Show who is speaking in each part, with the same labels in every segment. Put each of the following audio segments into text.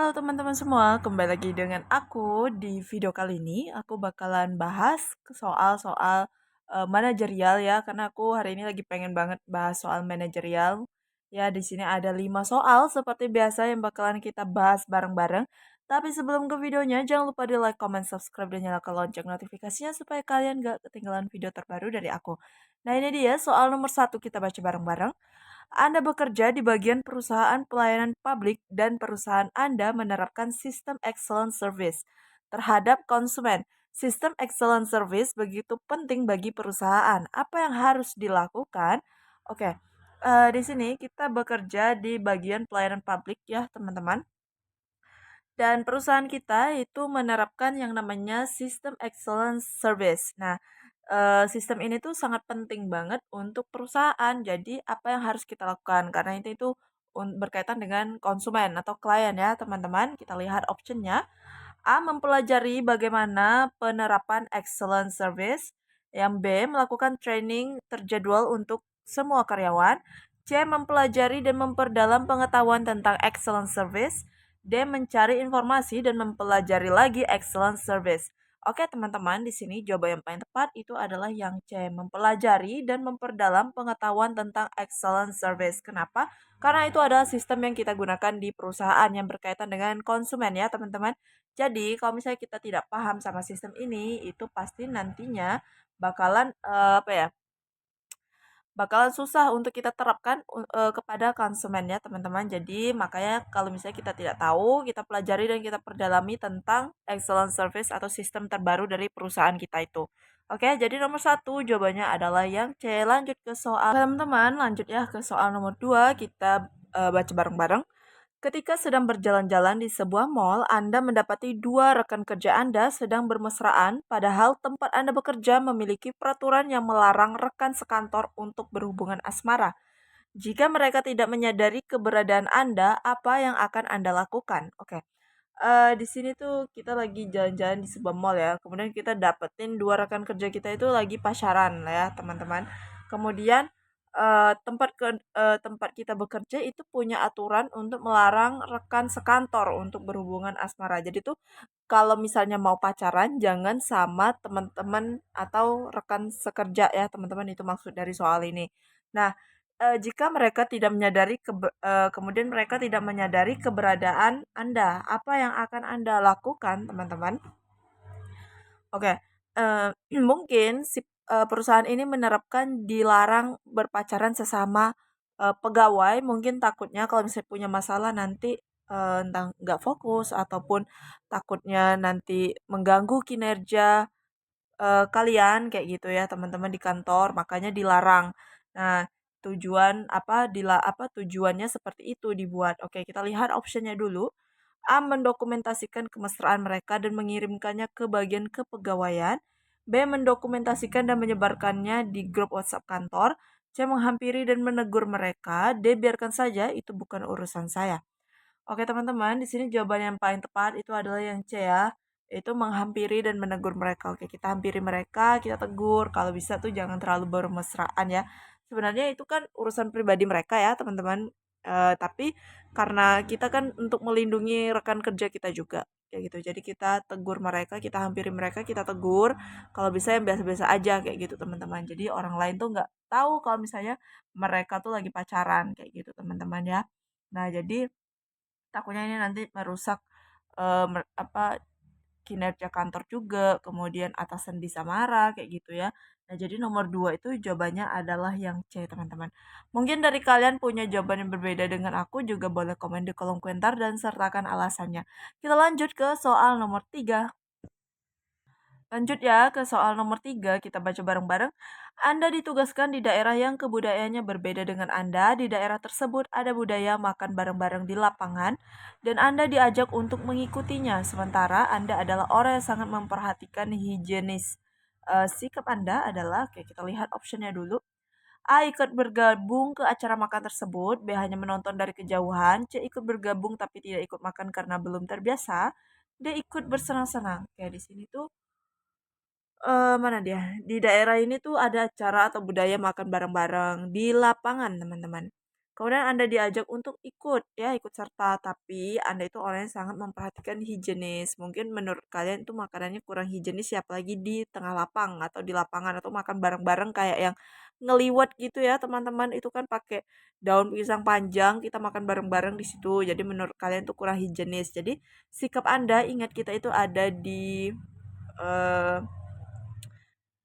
Speaker 1: Halo teman-teman semua, kembali lagi dengan aku. Di video kali ini aku bakalan bahas soal-soal manajerial ya, karena aku hari ini lagi pengen banget bahas soal manajerial. Ya, di sini ada 5 soal seperti biasa yang bakalan kita bahas bareng-bareng. Tapi sebelum ke videonya, jangan lupa di like, comment, subscribe, dan nyalakan lonceng notifikasinya supaya kalian gak ketinggalan video terbaru dari aku. Nah ini dia soal nomor satu, kita baca bareng-bareng. Anda bekerja di bagian perusahaan pelayanan publik dan perusahaan Anda menerapkan sistem excellent service terhadap konsumen. Sistem excellent service begitu penting bagi perusahaan. Apa yang harus dilakukan? Oke, di sini kita bekerja di bagian pelayanan publik ya teman-teman. Dan perusahaan kita itu menerapkan yang namanya sistem excellence service. Nah, sistem ini tuh sangat penting banget untuk perusahaan. Jadi apa yang harus kita lakukan? Karena itu berkaitan dengan konsumen atau klien ya, teman-teman. Kita lihat optionnya. A. Mempelajari bagaimana penerapan excellent service. Yang B. Melakukan training terjadwal untuk semua karyawan. C. Mempelajari dan memperdalam pengetahuan tentang excellent service. D. Mencari informasi dan mempelajari lagi excellent service. Oke teman-teman, di sini jawaban yang paling tepat itu adalah yang C. Mempelajari dan memperdalam pengetahuan tentang excellent service. Kenapa? Karena itu adalah sistem yang kita gunakan di perusahaan yang berkaitan dengan konsumen ya teman-teman. Jadi, kalau misalnya kita tidak paham sama sistem ini, itu pasti nantinya bakalan apa ya? Bakalan susah untuk kita terapkan kepada konsumen ya, teman-teman. Jadi, makanya kalau misalnya kita tidak tahu, kita pelajari dan kita perdalami tentang excellent service atau sistem terbaru dari perusahaan kita itu. Oke, jadi nomor satu jawabannya adalah yang C. Lanjut ke soal teman-teman, lanjut ya ke soal nomor 2, kita baca bareng-bareng. Ketika sedang berjalan-jalan di sebuah mall, Anda mendapati dua rekan kerja Anda sedang bermesraan, padahal tempat Anda bekerja memiliki peraturan yang melarang rekan sekantor untuk berhubungan asmara. Jika mereka tidak menyadari keberadaan Anda, apa yang akan Anda lakukan? Oke. Di sini tuh kita lagi jalan-jalan di sebuah mall ya. Kemudian kita dapetin dua rekan kerja kita itu lagi pacaran lah ya, teman-teman. Kemudian tempat kita bekerja itu punya aturan untuk melarang rekan sekantor untuk berhubungan asmara. Jadi tuh kalau misalnya mau pacaran jangan sama teman-teman atau rekan sekerja ya, teman-teman, itu maksud dari soal ini. Nah, jika mereka tidak menyadari kemudian mereka tidak menyadari keberadaan Anda, apa yang akan Anda lakukan, teman-teman? Oke, eee, mungkin si perusahaan ini menerapkan dilarang berpacaran sesama, pegawai, mungkin takutnya kalau misalnya punya masalah nanti, entah nggak fokus ataupun takutnya nanti mengganggu kinerja kalian kayak gitu ya teman-teman di kantor, makanya dilarang. Nah, tujuannya seperti itu dibuat. Oke, kita lihat optionnya dulu. A. Mendokumentasikan kemesraan mereka dan mengirimkannya ke bagian kepegawaian. B. Mendokumentasikan dan menyebarkannya di grup WhatsApp kantor. C. Menghampiri dan menegur mereka. D. Biarkan saja, itu bukan urusan saya. Oke teman-teman, di sini jawaban yang paling tepat itu adalah yang C ya, itu menghampiri dan menegur mereka. Oke, kita hampiri mereka, kita tegur. Kalau bisa tuh jangan terlalu bermesraan ya. Sebenarnya itu kan urusan pribadi mereka ya teman-teman. Tapi karena kita kan untuk melindungi rekan kerja kita juga, kayak gitu. Jadi kita tegur mereka, kita hampiri mereka, kita tegur. Kalau bisa yang biasa-biasa aja kayak gitu teman-teman. Jadi orang lain tuh nggak tahu kalau misalnya mereka tuh lagi pacaran kayak gitu teman-teman ya. Nah jadi takutnya ini nanti merusak, kinerja kantor juga, kemudian atasan bisa marah, kayak gitu ya. Nah, jadi nomor 2 itu jawabannya adalah yang C, teman-teman. Mungkin dari kalian punya jawaban yang berbeda dengan aku, juga boleh komen di kolom komentar dan sertakan alasannya. Kita lanjut ke soal nomor 3. Lanjut ya ke soal nomor 3, kita baca bareng-bareng. Anda ditugaskan di daerah yang kebudayaannya berbeda dengan Anda. Di daerah tersebut ada budaya makan bareng-bareng di lapangan dan Anda diajak untuk mengikutinya. Sementara Anda adalah orang yang sangat memperhatikan higienis. Sikap Anda adalah, oke kita lihat optionnya dulu. A. Ikut bergabung ke acara makan tersebut. B. Hanya menonton dari kejauhan. C. Ikut bergabung tapi tidak ikut makan karena belum terbiasa. D. Ikut bersenang-senang. Kayak di sini tuh mana dia, di daerah ini tuh ada acara atau budaya makan bareng-bareng di lapangan, teman-teman. Kemudian Anda diajak untuk ikut ya, ikut serta, tapi Anda itu orang yang sangat memperhatikan higienis. Mungkin menurut kalian itu makanannya kurang higienis ya, apalagi di tengah lapang atau di lapangan atau makan bareng-bareng kayak yang ngeliwet gitu ya, teman-teman. Itu kan pakai daun pisang panjang, kita makan bareng-bareng di situ. Jadi menurut kalian itu kurang higienis. Jadi sikap Anda, ingat kita itu ada di eh,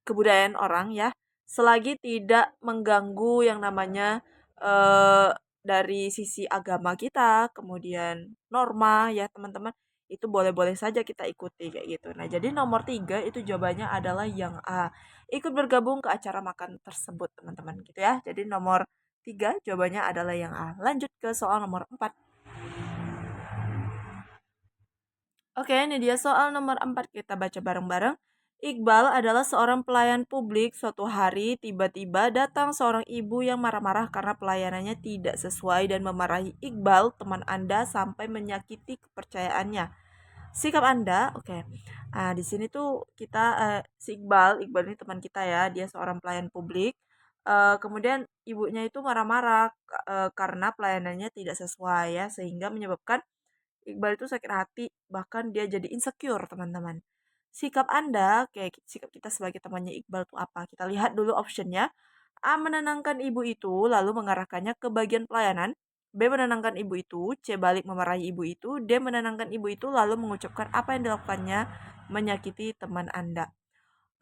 Speaker 1: kebudayaan orang ya, selagi tidak mengganggu yang namanya dari sisi agama kita, kemudian norma ya teman-teman, itu boleh-boleh saja kita ikuti kayak gitu. Nah, jadi nomor 3 itu jawabannya adalah yang A. Ikut bergabung ke acara makan tersebut, teman-teman gitu ya. Jadi nomor 3 jawabannya adalah yang A. Lanjut ke soal nomor 4. Oke, ini dia soal nomor 4. Kita baca bareng-bareng. Iqbal adalah seorang pelayan publik. Suatu hari, tiba-tiba datang seorang ibu yang marah-marah karena pelayanannya tidak sesuai dan memarahi Iqbal, teman Anda, sampai menyakiti kepercayaannya. Sikap Anda, oke. Nah, di sini tuh kita si Iqbal ini teman kita ya, dia seorang pelayan publik. Kemudian ibunya itu marah-marah karena pelayanannya tidak sesuai ya, sehingga menyebabkan Iqbal itu sakit hati, bahkan dia jadi insecure, teman-teman. Sikap Anda, kayak sikap kita sebagai temannya Iqbal itu apa? Kita lihat dulu optionnya. A. Menenangkan ibu itu, lalu mengarahkannya ke bagian pelayanan. B. Menenangkan ibu itu. C. Balik memarahi ibu itu. D. Menenangkan ibu itu, lalu mengucapkan apa yang dilakukannya menyakiti teman Anda.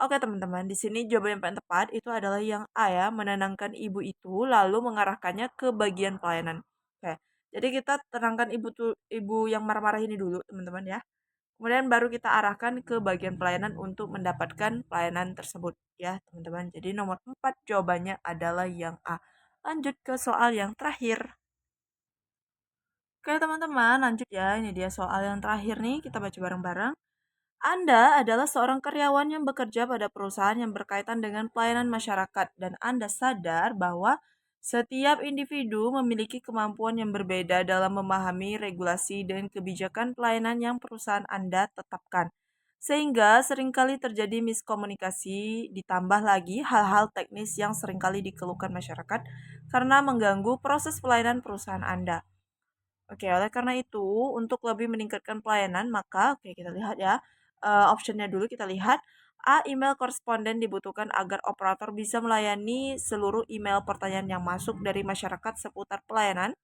Speaker 1: Oke teman-teman, di sini jawaban yang paling tepat itu adalah yang A ya, menenangkan ibu itu lalu mengarahkannya ke bagian pelayanan. Oke, jadi kita tenangkan ibu yang marah-marah ini dulu teman-teman ya. Kemudian baru kita arahkan ke bagian pelayanan untuk mendapatkan pelayanan tersebut ya teman-teman. Jadi nomor 4 jawabannya adalah yang A. Lanjut ke soal yang terakhir. Oke teman-teman, lanjut ya. Ini dia soal yang terakhir nih, kita baca bareng-bareng. Anda adalah seorang karyawan yang bekerja pada perusahaan yang berkaitan dengan pelayanan masyarakat, dan Anda sadar bahwa setiap individu memiliki kemampuan yang berbeda dalam memahami regulasi dan kebijakan pelayanan yang perusahaan Anda tetapkan. Sehingga seringkali terjadi miskomunikasi, ditambah lagi hal-hal teknis yang seringkali dikeluhkan masyarakat karena mengganggu proses pelayanan perusahaan Anda. Oke, oleh karena itu, untuk lebih meningkatkan pelayanan, maka oke kita lihat ya, optionnya dulu kita lihat. A. Email koresponden dibutuhkan agar operator bisa melayani seluruh email pertanyaan yang masuk dari masyarakat seputar pelayanan.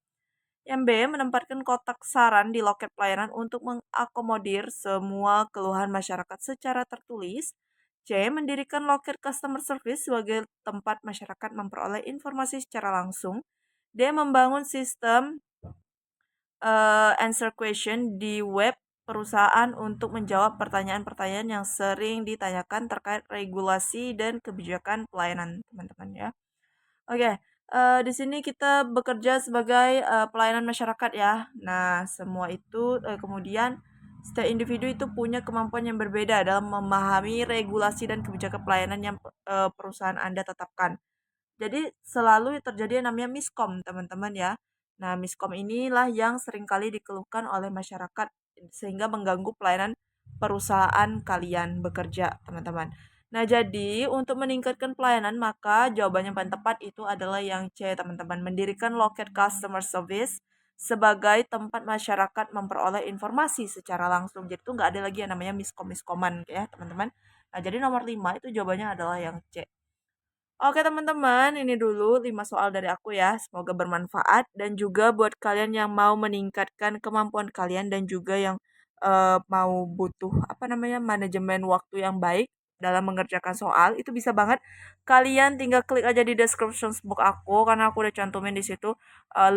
Speaker 1: Yang B. Menempatkan kotak saran di loket pelayanan untuk mengakomodir semua keluhan masyarakat secara tertulis. C. Mendirikan loket customer service sebagai tempat masyarakat memperoleh informasi secara langsung. D. Membangun sistem answer question di web perusahaan untuk menjawab pertanyaan-pertanyaan yang sering ditanyakan terkait regulasi dan kebijakan pelayanan, teman-teman ya. Oke, di sini kita bekerja sebagai pelayanan masyarakat ya. Nah, semua itu kemudian setiap individu itu punya kemampuan yang berbeda dalam memahami regulasi dan kebijakan pelayanan yang perusahaan Anda tetapkan. Jadi selalu terjadi yang namanya miskom, teman-teman ya. Nah, miskom inilah yang seringkali dikeluhkan oleh masyarakat sehingga mengganggu pelayanan perusahaan kalian bekerja, teman-teman. Nah, jadi untuk meningkatkan pelayanan, maka jawaban yang paling tepat itu adalah yang C, teman-teman. Mendirikan loket customer service sebagai tempat masyarakat memperoleh informasi secara langsung. Jadi itu nggak ada lagi yang namanya miskom-miskoman ya, teman-teman. Nah, jadi nomor 5 itu jawabannya adalah yang C. Oke teman-teman, ini dulu 5 soal dari aku ya. Semoga bermanfaat dan juga buat kalian yang mau meningkatkan kemampuan kalian dan juga yang mau butuh apa namanya manajemen waktu yang baik dalam mengerjakan soal, itu bisa banget kalian tinggal klik aja di description box aku karena aku udah cantumin di situ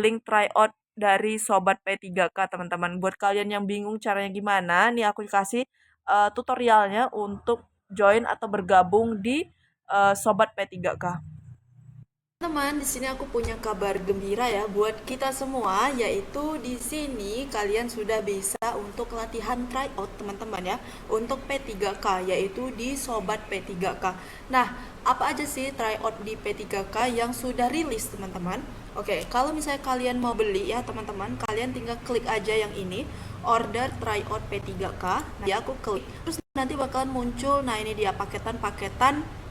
Speaker 1: link tryout dari Sobat P3K teman-teman. Buat kalian yang bingung caranya gimana, nih aku kasih tutorialnya untuk join atau bergabung di Sobat P3K. Teman, di sini aku punya kabar gembira ya buat kita semua, yaitu di sini kalian sudah bisa untuk latihan tryout teman-teman ya, untuk P3K yaitu di Sobat P3K. Nah, apa aja sih tryout di P3K yang sudah rilis teman-teman? Oke, kalau misalnya kalian mau beli ya teman-teman, kalian tinggal klik aja yang ini, order tryout P3K. Nah, ya aku klik. Terus nanti bakalan muncul, nah ini dia paketan-paketan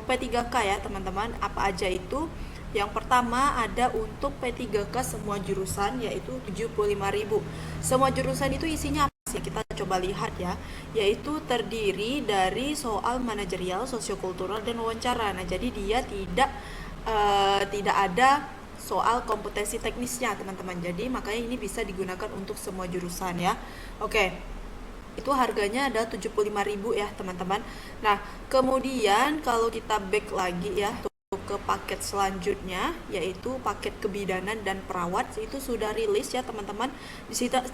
Speaker 1: P3K ya teman-teman, apa aja itu. Yang pertama ada untuk P3K semua jurusan, yaitu 75.000. Semua jurusan itu isinya apa sih? Kita coba lihat ya, yaitu terdiri dari soal manajerial, sosiokultural, dan wawancara. Nah, jadi dia tidak ada soal kompetensi teknisnya, teman-teman. Jadi makanya ini bisa digunakan untuk semua jurusan ya. Oke. Itu harganya ada 75.000 ya, teman-teman. Nah, kemudian kalau kita back lagi ya ke paket selanjutnya, yaitu paket kebidanan dan perawat, itu sudah rilis ya, teman-teman.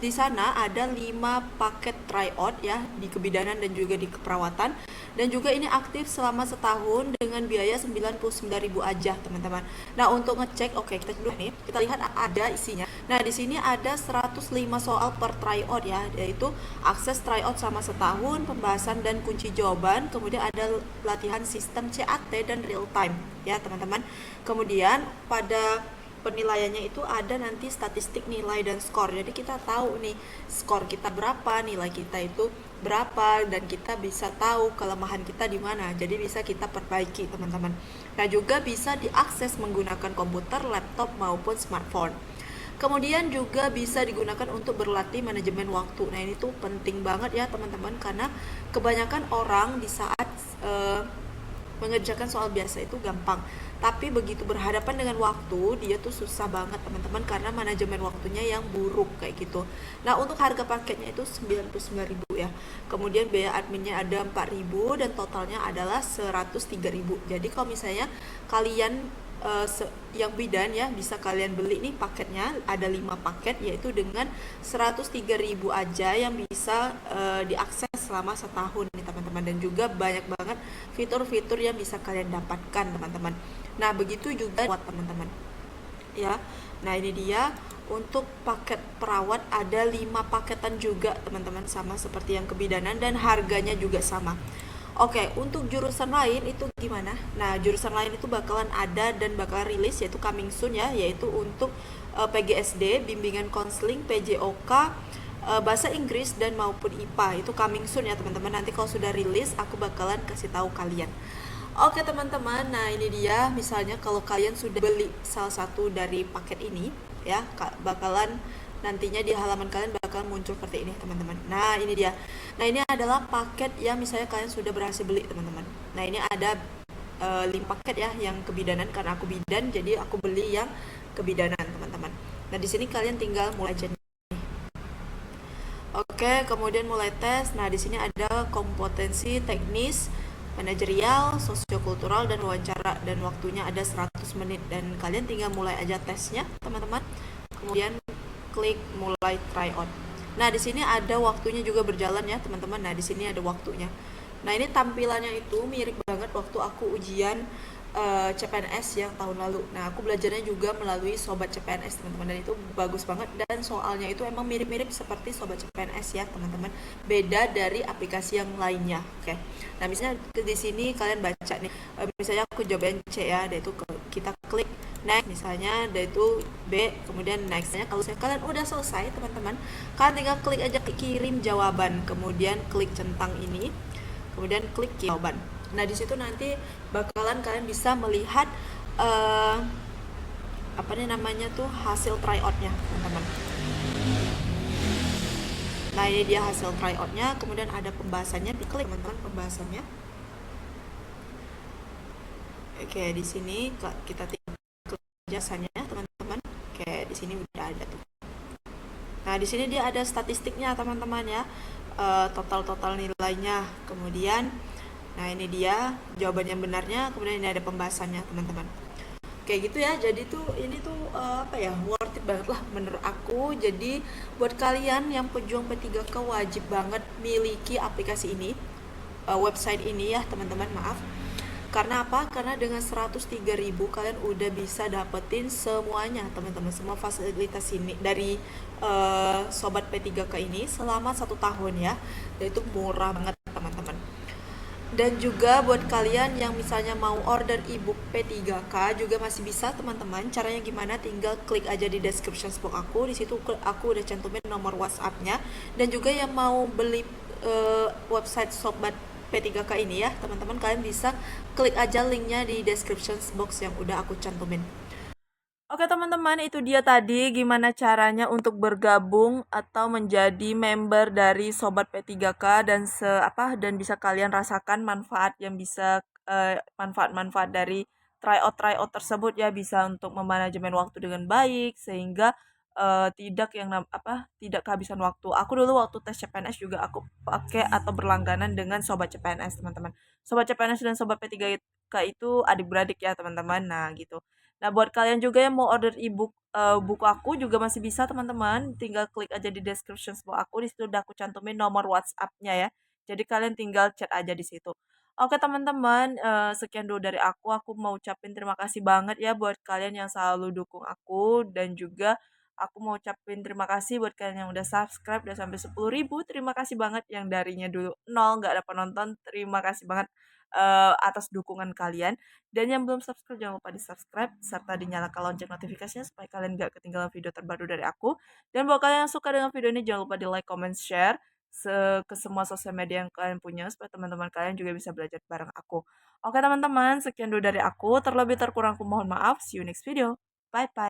Speaker 1: Di sana ada 5 paket tryout ya, di kebidanan dan juga di keperawatan. Dan juga ini aktif selama setahun dengan biaya 99.000 aja, teman-teman. Nah, untuk ngecek, oke, kita dulu nih, kita lihat ada isinya. Nah, di sini ada 105 soal per tryout ya, yaitu akses tryout selama setahun, pembahasan dan kunci jawaban, kemudian ada latihan sistem CAT dan real time ya, teman-teman. Kemudian pada penilaiannya itu ada nanti statistik nilai dan skor. Jadi kita tahu nih skor kita berapa, nilai kita itu berapa, dan kita bisa tahu kelemahan kita di mana. Jadi bisa kita perbaiki, teman-teman. Nah, juga bisa diakses menggunakan komputer, laptop maupun smartphone. Kemudian juga bisa digunakan untuk berlatih manajemen waktu. Nah, ini tuh penting banget ya, teman-teman, karena kebanyakan orang di saat mengerjakan soal biasa itu gampang, tapi begitu berhadapan dengan waktu dia tuh susah banget, teman-teman, karena manajemen waktunya yang buruk kayak gitu. Nah, untuk harga paketnya itu 99.000 ya. Kemudian biaya adminnya ada 4.000 dan totalnya adalah 103.000. Jadi kalau misalnya kalian yang bidan ya, bisa kalian beli nih paketnya, ada 5 paket, yaitu dengan 103.000 aja yang bisa diakses selama setahun nih, teman-teman. Dan juga banyak banget fitur-fitur yang bisa kalian dapatkan, teman-teman. Nah, begitu juga buat teman-teman ya. Nah, ini dia untuk paket perawat, ada 5 paketan juga, teman-teman, sama seperti yang kebidanan dan harganya juga sama. Oke, untuk jurusan lain itu gimana? Nah, jurusan lain itu bakalan ada dan bakalan rilis, yaitu coming soon ya, yaitu untuk PGSD, bimbingan konseling, PJOK, bahasa Inggris dan maupun IPA. Itu coming soon ya, teman-teman. Nanti kalau sudah rilis aku bakalan kasih tahu kalian. Oke, teman-teman, nah ini dia, misalnya kalau kalian sudah beli salah satu dari paket ini ya, bakalan nantinya di halaman kalian bakal muncul seperti ini, teman-teman. Nah, ini dia. Nah, ini adalah paket yang misalnya kalian sudah berhasil beli, teman-teman. Nah, ini ada 5 paket ya yang kebidanan, karena aku bidan jadi aku beli yang kebidanan, teman-teman. Nah, di sini kalian tinggal mulai aja. Oke, kemudian mulai tes. Nah, di sini ada kompetensi teknis, manajerial, sosiokultural, dan wawancara, dan waktunya ada 100 menit, dan kalian tinggal mulai aja tesnya, teman-teman. Kemudian klik mulai tryout. Nah, di sini ada waktunya juga berjalan ya, teman-teman. Nah, di sini ada waktunya. Nah, ini tampilannya itu mirip banget waktu aku ujian CPNS yang tahun lalu. Nah, aku belajarnya juga melalui Sobat CPNS, teman-teman, dan itu bagus banget, dan soalnya itu emang mirip-mirip seperti Sobat CPNS ya, teman-teman. Beda dari aplikasi yang lainnya. Oke. Nah, misalnya di sini kalian baca nih, misalnya aku jawaban C ya, dan itu kita klik next, misalnya dari itu B, kemudian nextnya. Kalau kalian udah selesai, teman-teman, kalian tinggal klik aja kirim jawaban, kemudian klik centang ini, kemudian klik jawaban. Nah, di situ nanti bakalan kalian bisa melihat apa nih namanya tuh, hasil tryoutnya, teman-teman. Nah, ini dia hasil tryoutnya, kemudian ada pembahasannya, diklik, teman-teman, pembahasannya. Oke, di sini kita tinggal jasanya, teman-teman. Oke, di sini udah ada tuh. Nah, di sini dia ada statistiknya, teman-teman ya, total nilainya. Kemudian, nah ini dia jawaban yang benarnya. Kemudian ini ada pembahasannya, teman-teman. Kayak gitu ya. Jadi tuh ini tuh apa ya, worth it banget lah menurut aku. Jadi buat kalian yang pejuang P3K wajib banget miliki aplikasi ini, website ini ya, teman-teman. Maaf. Karena apa? Karena dengan 103.000 kalian udah bisa dapetin semuanya, teman-teman. Semua fasilitas ini dari Sobat P3K ini selama 1 tahun ya. Dan itu murah banget, teman-teman. Dan juga buat kalian yang misalnya mau order ebook P3K juga masih bisa, teman-teman. Caranya gimana? Tinggal klik aja di description box aku. Di situ aku udah cantumin nomor WhatsApp-nya. Dan juga yang mau beli website Sobat P3K ini ya, teman-teman, kalian bisa klik aja linknya di description box yang udah aku cantumin. Oke teman-teman, itu dia tadi gimana caranya untuk bergabung atau menjadi member dari Sobat P3K dan bisa kalian rasakan manfaat yang bisa manfaat-manfaat dari tryout tersebut ya, bisa untuk memanajemen waktu dengan baik sehingga tidak kehabisan waktu. Aku dulu waktu tes CPNS juga aku pakai atau berlangganan dengan Sobat CPNS, teman-teman. Sobat CPNS dan Sobat P3K itu adik-beradik ya, teman-teman. Nah, gitu. Nah, buat kalian juga yang mau order buku aku juga masih bisa, teman-teman. Tinggal klik aja di description box aku. Di situ udah aku cantumin nomor WhatsApp-nya ya. Jadi kalian tinggal chat aja di situ. Oke, teman-teman, sekian dulu dari aku. Aku mau ucapin terima kasih banget ya buat kalian yang selalu dukung aku dan juga aku mau ucapin terima kasih buat kalian yang udah subscribe udah sampai 10.000. Terima kasih banget yang darinya dulu nol nggak ada penonton. Terima kasih banget atas dukungan kalian. Dan yang belum subscribe jangan lupa di subscribe serta dinyalakan lonceng notifikasinya supaya kalian gak ketinggalan video terbaru dari aku. Dan buat kalian yang suka dengan video ini jangan lupa di like, comment, share ke semua sosial media yang kalian punya supaya teman-teman kalian juga bisa belajar bareng aku. Oke teman-teman, sekian dulu dari aku. Terlebih terkurang aku mohon maaf. See you next video. Bye bye.